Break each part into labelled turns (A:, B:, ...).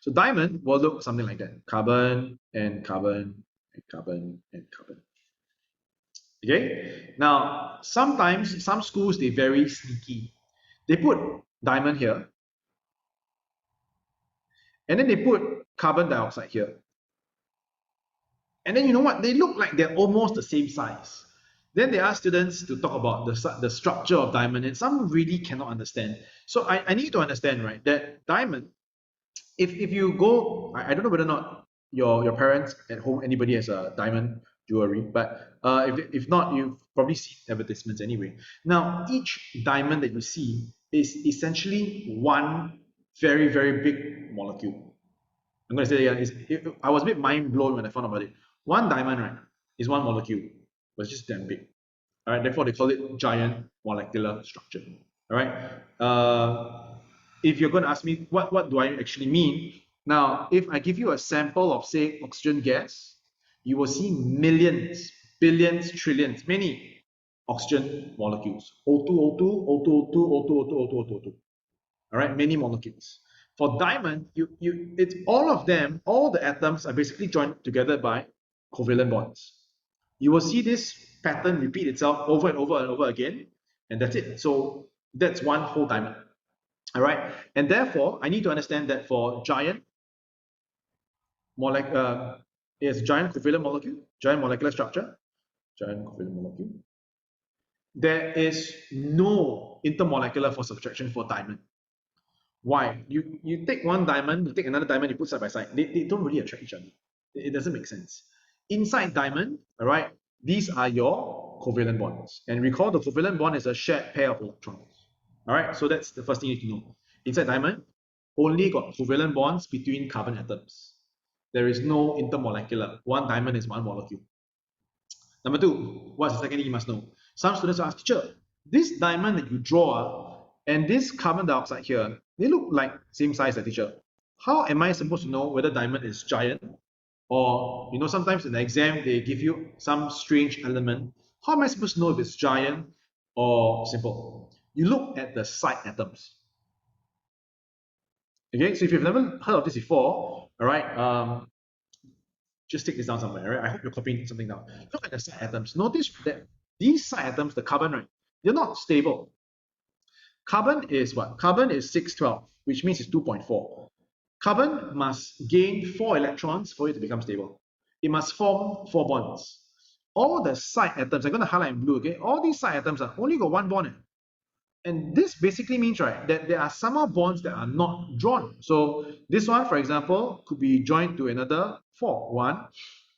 A: So diamond will look something like that. Carbon and carbon and carbon and carbon. Okay? Now, sometimes some schools, they're very sneaky. They put diamond here, and then they put carbon dioxide here. And then you know what? They look like they're almost the same size. Then they ask students to talk about the structure of diamond, and some really cannot understand. So I need to understand, right, that diamond, if you go, I don't know whether or not your parents at home, anybody has a diamond jewelry, but if not, you've probably seen advertisements anyway. Now, each diamond that you see is essentially one very, very big molecule. I'm going to say that again. I was a bit mind blown when I found out about it. One diamond, right, is one molecule, but it's just damn big. All right, therefore they call it giant molecular structure. All right. If you're going to ask me what do I actually mean, now if I give you a sample of say oxygen gas, you will see millions, billions, trillions, many oxygen molecules. O2, O2, O2, O2, O2, O2, O2, O2, O2. All right, many molecules. For diamond, it's all of them, all the atoms are basically joined together by covalent bonds. You will see this pattern repeat itself over and over and over again, and that's it. So that's one whole diamond. All right, and therefore I need to understand that for giant molecule is giant covalent molecule, giant molecular structure, giant covalent molecule. There is no intermolecular force of attraction for diamond. Why? You take one diamond, you take another diamond, you put side by side. They don't really attract each other. It doesn't make sense. Inside diamond, all right, these are your covalent bonds. And recall the covalent bond is a shared pair of electrons. All right, so that's the first thing you need to know. Inside diamond, only got covalent bonds between carbon atoms. There is no intermolecular. One diamond is one molecule. Number two, what's the second thing you must know? Some students ask, teacher, this diamond that you draw and this carbon dioxide here, they look like same size as teacher. How am I supposed to know whether diamond is giant? Or, you know, sometimes in the exam, they give you some strange element. How am I supposed to know if it's giant or simple? You look at the side atoms. Okay, so if you've never heard of this before, all right, just take this down somewhere, right? I hope you're copying something down. Look at the side atoms. Notice that these side atoms, the carbon, right, they're not stable. Carbon is what? Carbon is 612, which means it's 2.4. Carbon must gain 4 electrons for it to become stable. It must form 4 bonds. All the side atoms, I'm going to highlight in blue, okay? All these side atoms are only got 1 bond. And this basically means, right, that there are some bonds that are not drawn. So this one, for example, could be joined to another 4. How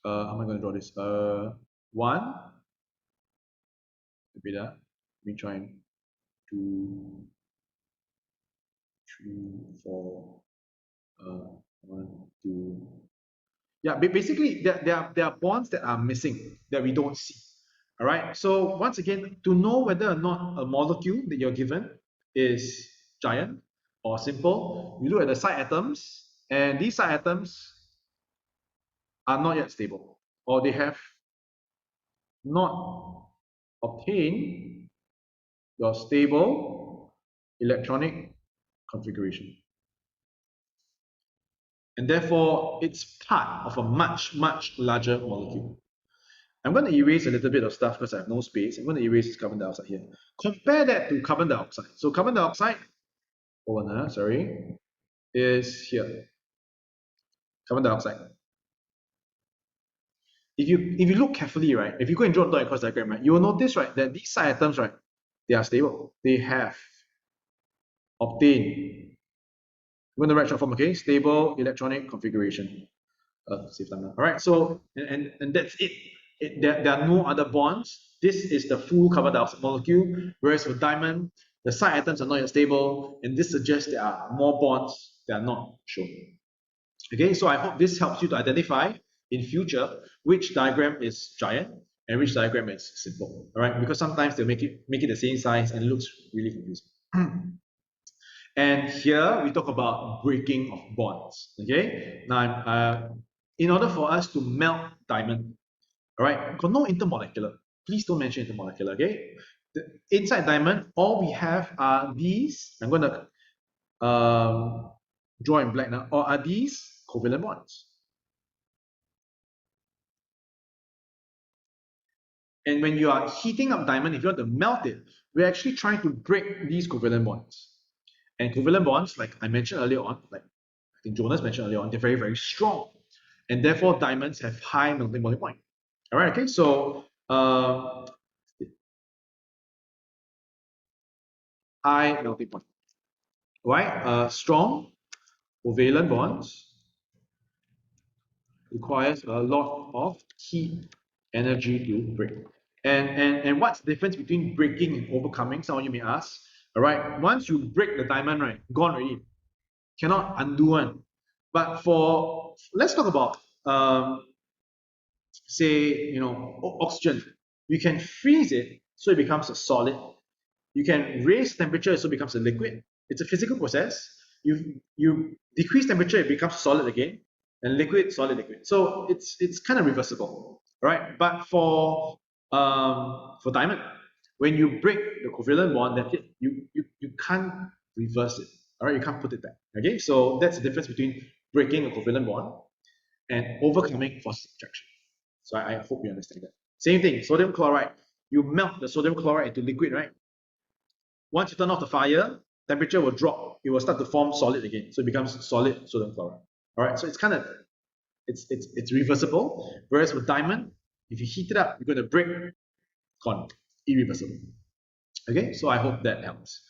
A: am I going to draw this? 1, repeat that. Let me join 2, 3, 4, 1, 2. Yeah, basically there are bonds that are missing that we don't see. All right. So once again, to know whether or not a molecule that you're given is giant or simple, you look at the side atoms, and these side atoms are not yet stable, or they have not obtained your stable electronic configuration. And therefore, it's part of a much, much larger molecule. I'm going to erase a little bit of stuff because I have no space. I'm going to erase this carbon dioxide here. Compare that to carbon dioxide. So carbon dioxide, is here. Carbon dioxide. If you look carefully, right, if you go and draw a dot across diagram, right, you will notice, right, that these side atoms, right, they are stable. They have obtained. I'm going to write short form, okay? Stable electronic configuration. Save time now. All right, so and that's it. There are no other bonds. This is the full carbon dioxide molecule, whereas for diamond, the side atoms are not yet stable, and this suggests there are more bonds that are not shown. Okay, so I hope this helps you to identify in future which diagram is giant and which diagram is simple. All right, because sometimes they'll make it the same size and it looks really confusing. And here we talk about breaking of bonds. Okay, now in order for us to melt diamond, all right, got no intermolecular. Please don't mention intermolecular. Okay, inside diamond, all we have are these. I'm going to draw in black now, or are these covalent bonds? And when you are heating up diamond, if you want to melt it, we're actually trying to break these covalent bonds. And covalent bonds, like I mentioned earlier on, like I think Jonas mentioned earlier on, they're very, very strong. And therefore, diamonds have high melting point. All right, okay, so high melting point. Right? Strong covalent bonds requires a lot of heat energy to break. And what's the difference between breaking and overcoming? Some of you may ask. All right, once you break the diamond, right, gone already. Cannot undo one. But for let's talk about say oxygen. You can freeze it so it becomes a solid. You can raise temperature so it becomes a liquid. It's a physical process. You decrease temperature, it becomes solid again, and liquid, solid, liquid. So it's kind of reversible, right? But for diamond, when you break the covalent bond, that's it. You can't reverse it. All right, you can't put it back. Okay, so that's the difference between breaking a covalent bond and overcoming force subtraction. So I hope you understand that. Same thing, sodium chloride. You melt the sodium chloride into liquid, right? Once you turn off the fire, temperature will drop. It will start to form solid again. So it becomes solid sodium chloride. All right, so it's kind of it's reversible. Whereas with diamond, if you heat it up, you're going to break, gone, irreversible. Okay, so I hope that helps.